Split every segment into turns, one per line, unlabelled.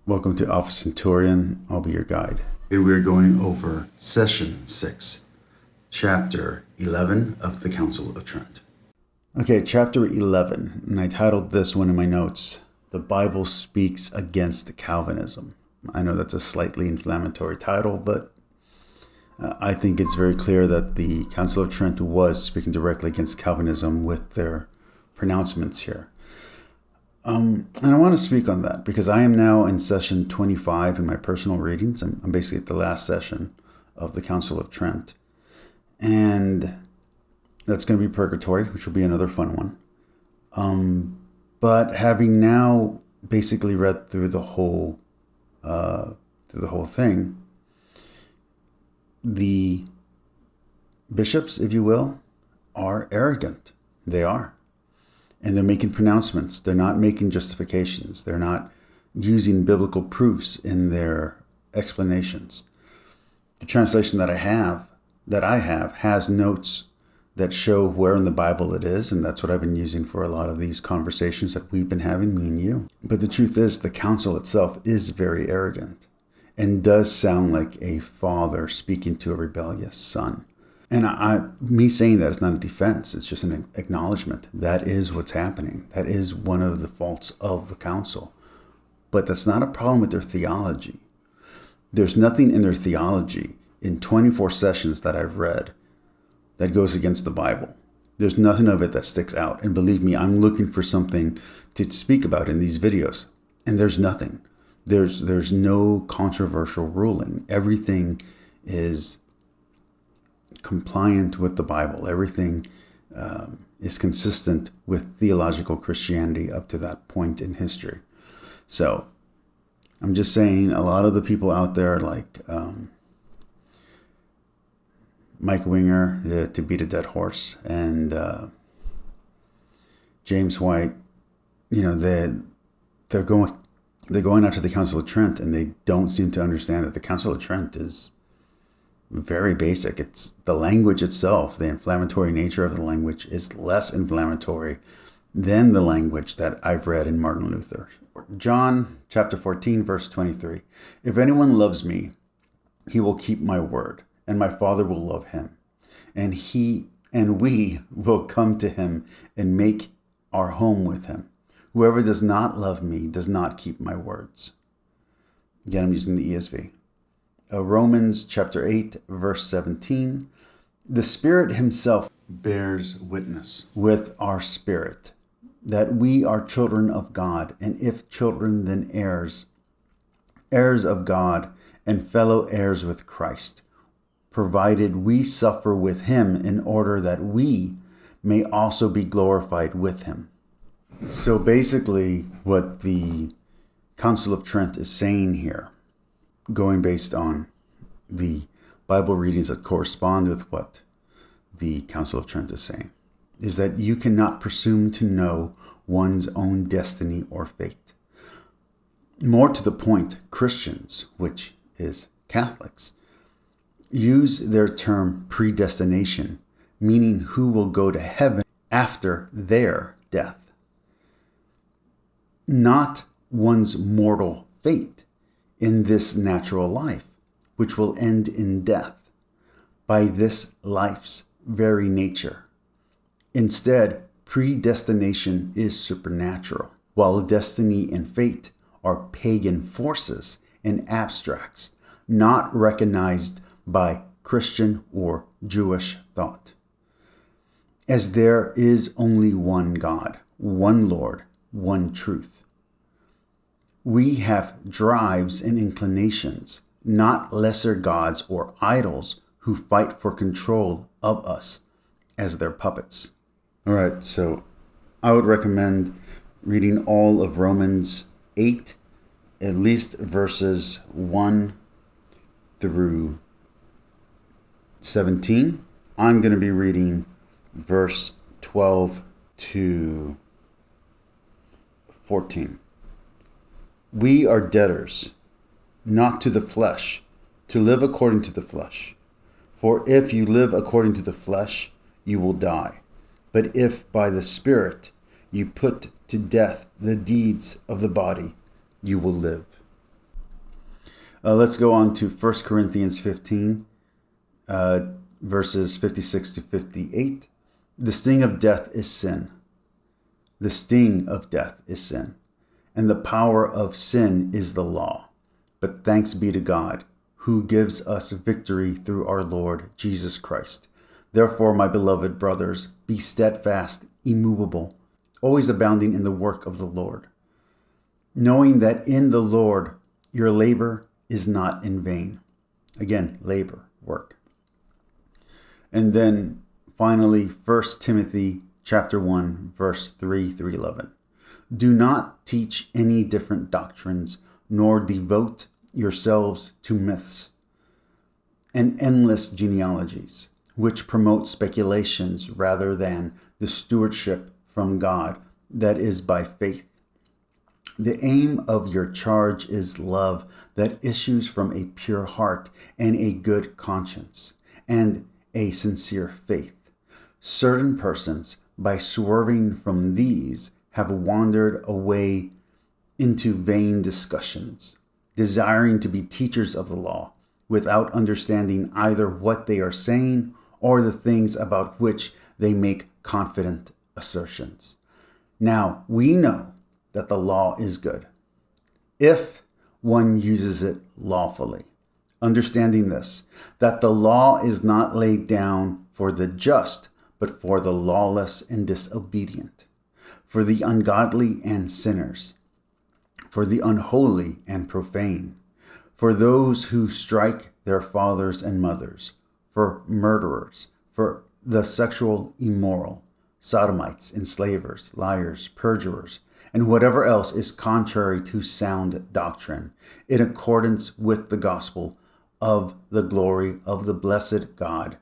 Welcome to Alphacenturian. I'll be your guide. Here we're going over Session 6, Chapter 11 of the Council of Trent. Okay, Chapter 11, and I titled this one in my notes, The Bible Speaks Against Calvinism. I know that's a slightly inflammatory title, but I think it's very clear that the Council of Trent was speaking directly against Calvinism with their pronouncements here. And I want to speak on that because I am now in session 25 in my personal readings. I'm basically at the last session of the Council of Trent. And that's going to be purgatory, which will be another fun one. But having now basically read through the whole thing, the bishops, if you will, are arrogant. They are. And they're making pronouncements. They're not making justifications. They're not using biblical proofs in their explanations. The translation that I have has notes that show where in the Bible it is, and that's what I've been using for a lot of these conversations that we've been having, me and you. But the truth is, the council itself is very arrogant and does sound like a father speaking to a rebellious son. And me saying that is not a defense. It's just an acknowledgement. That is what's happening. That is one of the faults of the council. But that's not a problem with their theology. There's nothing in their theology in 24 sessions that I've read that goes against the Bible. There's nothing of it that sticks out. And believe me, I'm looking for something to speak about in these videos. And there's nothing. There's no controversial ruling. Everything is compliant with the Bible. Everything is consistent with theological Christianity up to that point in history. So I'm just saying, a lot of the people out there like Mike Winger, to beat a dead horse, and James White, they're going out to the Council of Trent, and they don't seem to understand that the Council of Trent is very basic. It's the language itself. The inflammatory nature of the language is less inflammatory than the language that I've read in Martin Luther. John chapter 14, verse 23. If anyone loves me, he will keep my word, and my Father will love him. And we will come to him and make our home with him. Whoever does not love me does not keep my words. Again, I'm using the ESV. Romans chapter 8, verse 17. The Spirit himself bears witness with our spirit that we are children of God, and if children, then heirs, heirs of God, and fellow heirs with Christ, provided we suffer with him in order that we may also be glorified with him. So basically what the Council of Trent is saying here, going based on the Bible readings that correspond with what the Council of Trent is saying, is that you cannot presume to know one's own destiny or fate. More to the point, Christians, which is Catholics, use their term predestination, meaning who will go to heaven after their death, not one's mortal fate in this natural life, which will end in death by this life's very nature. Instead, predestination is supernatural, while destiny and fate are pagan forces and abstracts, not recognized by Christian or Jewish thought. As there is only one God, one Lord, one truth. We have drives and inclinations, not lesser gods or idols who fight for control of us as their puppets. All right, so I would recommend reading all of Romans 8, at least verses 1 through 17. I'm going to be reading verse 12 to 14. We are debtors, not to the flesh, to live according to the flesh. For if you live according to the flesh, you will die. But if by the Spirit you put to death the deeds of the body, you will live. Let's go on to 1 Corinthians 15, verses 56 to 58. The sting of death is sin. The sting of death is sin. And the power of sin is the law. But thanks be to God, who gives us victory through our Lord Jesus Christ. Therefore, my beloved brothers, be steadfast, immovable, always abounding in the work of the Lord, knowing that in the Lord your labor is not in vain. Again, labor, work. And then finally, 1 Timothy chapter 1, verse 3 through 11. Do not teach any different doctrines, nor devote yourselves to myths and endless genealogies, which promote speculations rather than the stewardship from God that is by faith. The aim of your charge is love that issues from a pure heart and a good conscience and a sincere faith. Certain persons, by swerving from these, have wandered away into vain discussions, desiring to be teachers of the law, without understanding either what they are saying or the things about which they make confident assertions. Now, we know that the law is good, if one uses it lawfully, understanding this, that the law is not laid down for the just, but for the lawless and disobedient, for the ungodly and sinners, for the unholy and profane, for those who strike their fathers and mothers, for murderers, for the sexual immoral, sodomites, enslavers, liars, perjurers, and whatever else is contrary to sound doctrine, in accordance with the gospel of the glory of the blessed God,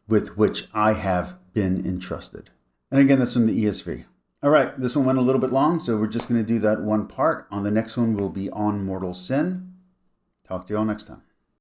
with which I have been entrusted. And again, that's from the ESV. All right, this one went a little bit long, so we're just going to do that one part. On the next one, we'll be on mortal sin. Talk to you all next time.